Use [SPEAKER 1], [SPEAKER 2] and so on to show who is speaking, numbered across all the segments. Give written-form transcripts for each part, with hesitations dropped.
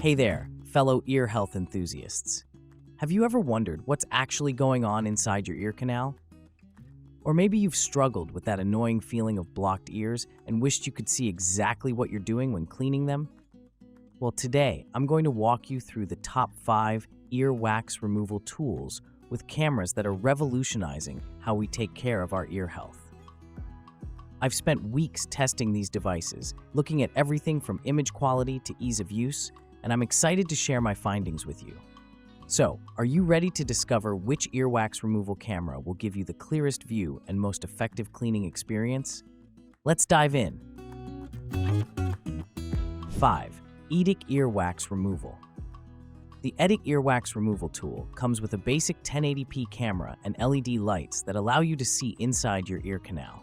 [SPEAKER 1] Hey there, fellow ear health enthusiasts. Have you ever wondered what's actually going on inside your ear canal? Or maybe you've struggled with that annoying feeling of blocked ears and wished you could see exactly what you're doing when cleaning them? Well, today I'm going to walk you through the top 5 ear wax removal tools with cameras that are revolutionizing how we take care of our ear health. I've spent weeks testing these devices, looking at everything from image quality to ease of use, and I'm excited to share my findings with you. So, are you ready to discover which earwax removal camera will give you the clearest view and most effective cleaning experience? Let's dive in. 5. Edicc Ear Wax Removal. The Edicc Ear Wax Removal tool comes with a basic 1080p camera and LED lights that allow you to see inside your ear canal.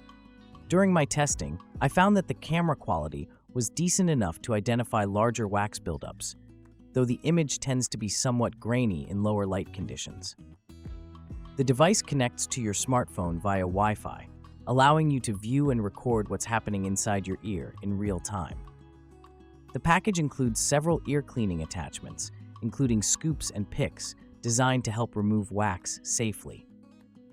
[SPEAKER 1] During my testing, I found that the camera quality was decent enough to identify larger wax buildups, though the image tends to be somewhat grainy in lower light conditions. The device connects to your smartphone via Wi-Fi, allowing you to view and record what's happening inside your ear in real time. The package includes several ear cleaning attachments, including scoops and picks, designed to help remove wax safely.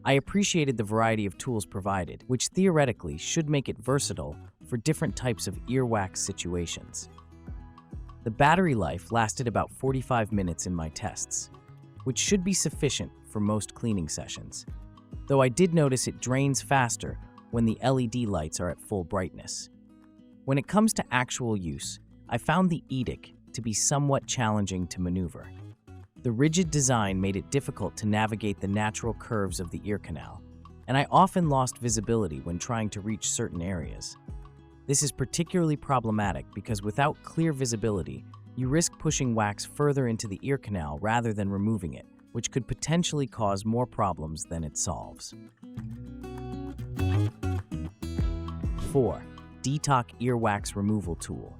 [SPEAKER 1] I appreciated the variety of tools provided, which theoretically should make it versatile for different types of earwax situations. The battery life lasted about 45 minutes in my tests, which should be sufficient for most cleaning sessions, though I did notice it drains faster when the LED lights are at full brightness. When it comes to actual use, I found the Edicc to be somewhat challenging to maneuver. The rigid design made it difficult to navigate the natural curves of the ear canal, and I often lost visibility when trying to reach certain areas. This is particularly problematic because without clear visibility, you risk pushing wax further into the ear canal rather than removing it, which could potentially cause more problems than it solves. 4. DEETOK Ear Wax Removal Tool.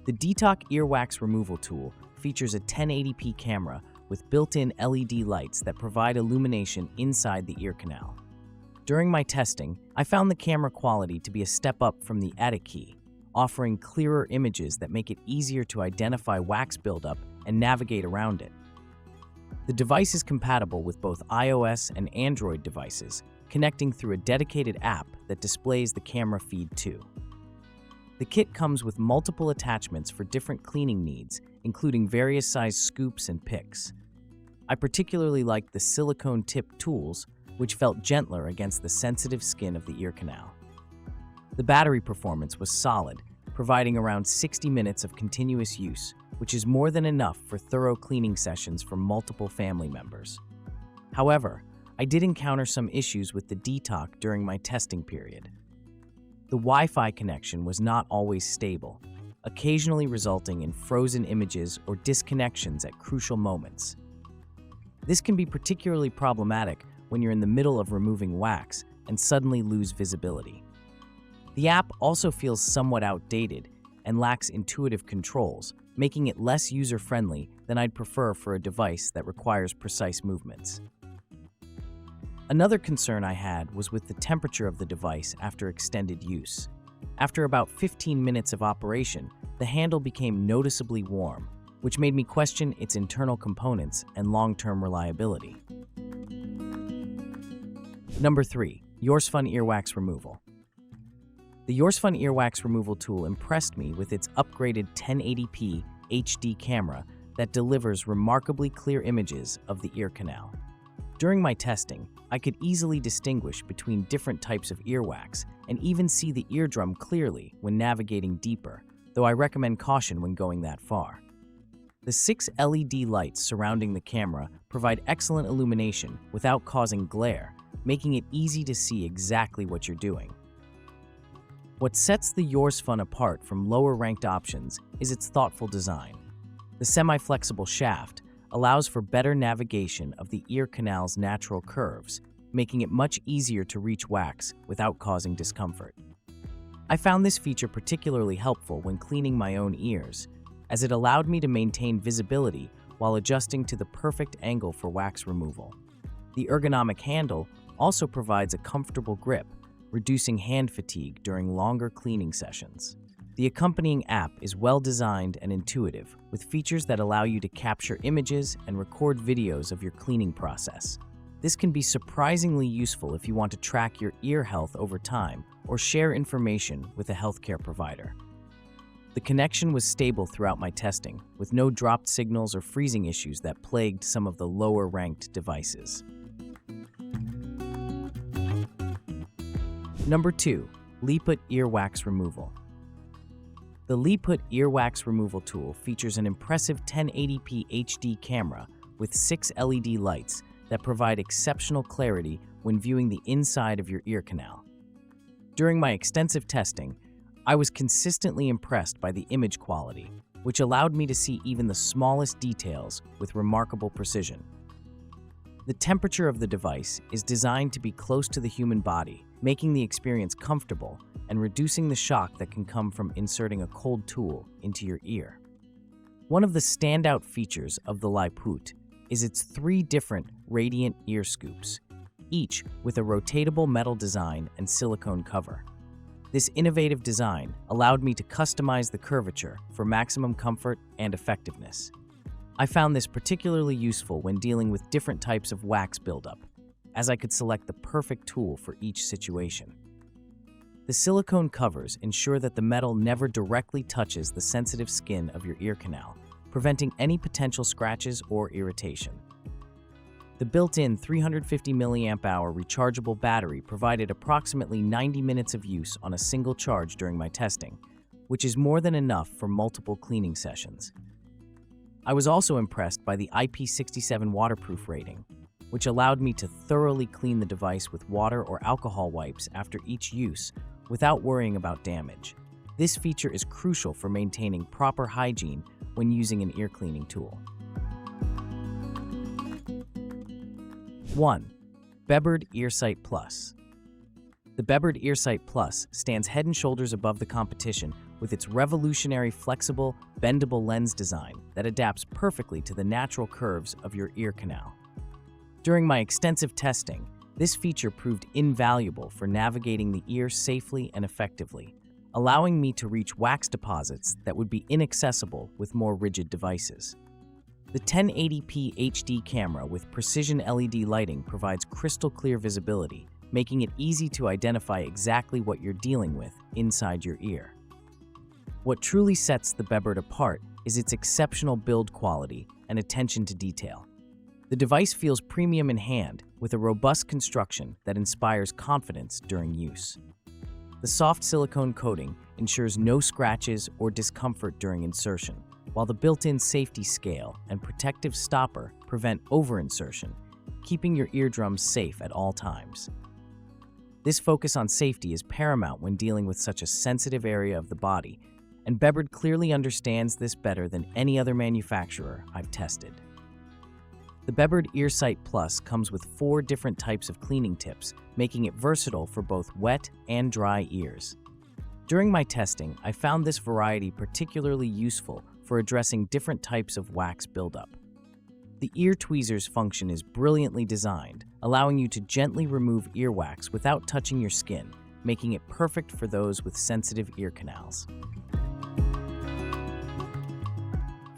[SPEAKER 1] The DEETOK Ear Wax Removal Tool features a 1080p camera with built-in LED lights that provide illumination inside the ear canal. During my testing, I found the camera quality to be a step up from the Edicc, offering clearer images that make it easier to identify wax buildup and navigate around it. The device is compatible with both iOS and Android devices, connecting through a dedicated app that displays the camera feed too. The kit comes with multiple attachments for different cleaning needs, including various size scoops and picks. I particularly liked the silicone-tipped tools, which felt gentler against the sensitive skin of the ear canal. The battery performance was solid, providing around 60 minutes of continuous use, which is more than enough for thorough cleaning sessions for multiple family members. However, I did encounter some issues with the DEETOK during my testing period. The Wi-Fi connection was not always stable, occasionally resulting in frozen images or disconnections at crucial moments. This can be particularly problematic when you're in the middle of removing wax and suddenly lose visibility. The app also feels somewhat outdated and lacks intuitive controls, making it less user-friendly than I'd prefer for a device that requires precise movements. Another concern I had was with the temperature of the device after extended use. After about 15 minutes of operation, the handle became noticeably warm, which made me question its internal components and long-term reliability. Number 3. Yorsfun Ear Wax Removal. The Yorsfun Ear Wax Removal tool impressed me with its upgraded 1080p HD camera that delivers remarkably clear images of the ear canal. During my testing, I could easily distinguish between different types of earwax and even see the eardrum clearly when navigating deeper, though I recommend caution when going that far. The 6 LED lights surrounding the camera provide excellent illumination without causing glare, making it easy to see exactly what you're doing. What sets the Yorsfun apart from lower-ranked options is its thoughtful design. The semi-flexible shaft allows for better navigation of the ear canal's natural curves, making it much easier to reach wax without causing discomfort. I found this feature particularly helpful when cleaning my own ears, as it allowed me to maintain visibility while adjusting to the perfect angle for wax removal. The ergonomic handle also provides a comfortable grip, reducing hand fatigue during longer cleaning sessions. The accompanying app is well-designed and intuitive, with features that allow you to capture images and record videos of your cleaning process. This can be surprisingly useful if you want to track your ear health over time or share information with a healthcare provider. The connection was stable throughout my testing, with no dropped signals or freezing issues that plagued some of the lower-ranked devices. Number 2. LEIPUT Ear Wax Removal. The LEIPUT Ear Wax Removal tool features an impressive 1080p HD camera with 6 LED lights that provide exceptional clarity when viewing the inside of your ear canal. During my extensive testing, I was consistently impressed by the image quality, which allowed me to see even the smallest details with remarkable precision. The temperature of the device is designed to be close to the human body, making the experience comfortable and reducing the shock that can come from inserting a cold tool into your ear. One of the standout features of the LEIPUT is its 3 different radiant ear scoops, each with a rotatable metal design and silicone cover. This innovative design allowed me to customize the curvature for maximum comfort and effectiveness. I found this particularly useful when dealing with different types of wax buildup, as I could select the perfect tool for each situation. The silicone covers ensure that the metal never directly touches the sensitive skin of your ear canal, preventing any potential scratches or irritation. The built-in 350 mAh rechargeable battery provided approximately 90 minutes of use on a single charge during my testing, which is more than enough for multiple cleaning sessions. I was also impressed by the IP67 waterproof rating, which allowed me to thoroughly clean the device with water or alcohol wipes after each use without worrying about damage. This feature is crucial for maintaining proper hygiene when using an ear cleaning tool. 1. Bebird Earsight Plus. The Bebird Earsight Plus stands head and shoulders above the competition with its revolutionary flexible, bendable lens design that adapts perfectly to the natural curves of your ear canal. During my extensive testing, this feature proved invaluable for navigating the ear safely and effectively, allowing me to reach wax deposits that would be inaccessible with more rigid devices. The 1080p HD camera with precision LED lighting provides crystal clear visibility, making it easy to identify exactly what you're dealing with inside your ear. What truly sets the Bebird apart is its exceptional build quality and attention to detail. The device feels premium in hand with a robust construction that inspires confidence during use. The soft silicone coating ensures no scratches or discomfort during insertion, while the built-in safety scale and protective stopper prevent over-insertion, keeping your eardrums safe at all times. This focus on safety is paramount when dealing with such a sensitive area of the body, and Bebird clearly understands this better than any other manufacturer I've tested. The Bebird Earsight Plus comes with 4 different types of cleaning tips, making it versatile for both wet and dry ears. During my testing, I found this variety particularly useful for addressing different types of wax buildup. The ear tweezers function is brilliantly designed, allowing you to gently remove earwax without touching your skin, making it perfect for those with sensitive ear canals.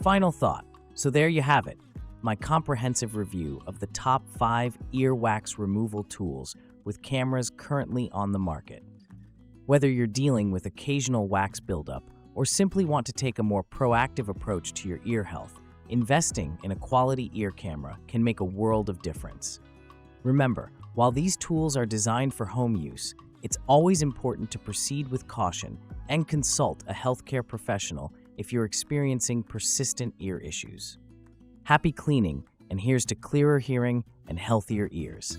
[SPEAKER 1] Final thought. So there you have it, my comprehensive review of the top 5 ear wax removal tools with cameras currently on the market. Whether you're dealing with occasional wax buildup or simply want to take a more proactive approach to your ear health, investing in a quality ear camera can make a world of difference. Remember, while these tools are designed for home use, it's always important to proceed with caution and consult a healthcare professional if you're experiencing persistent ear issues. Happy cleaning, and here's to clearer hearing and healthier ears.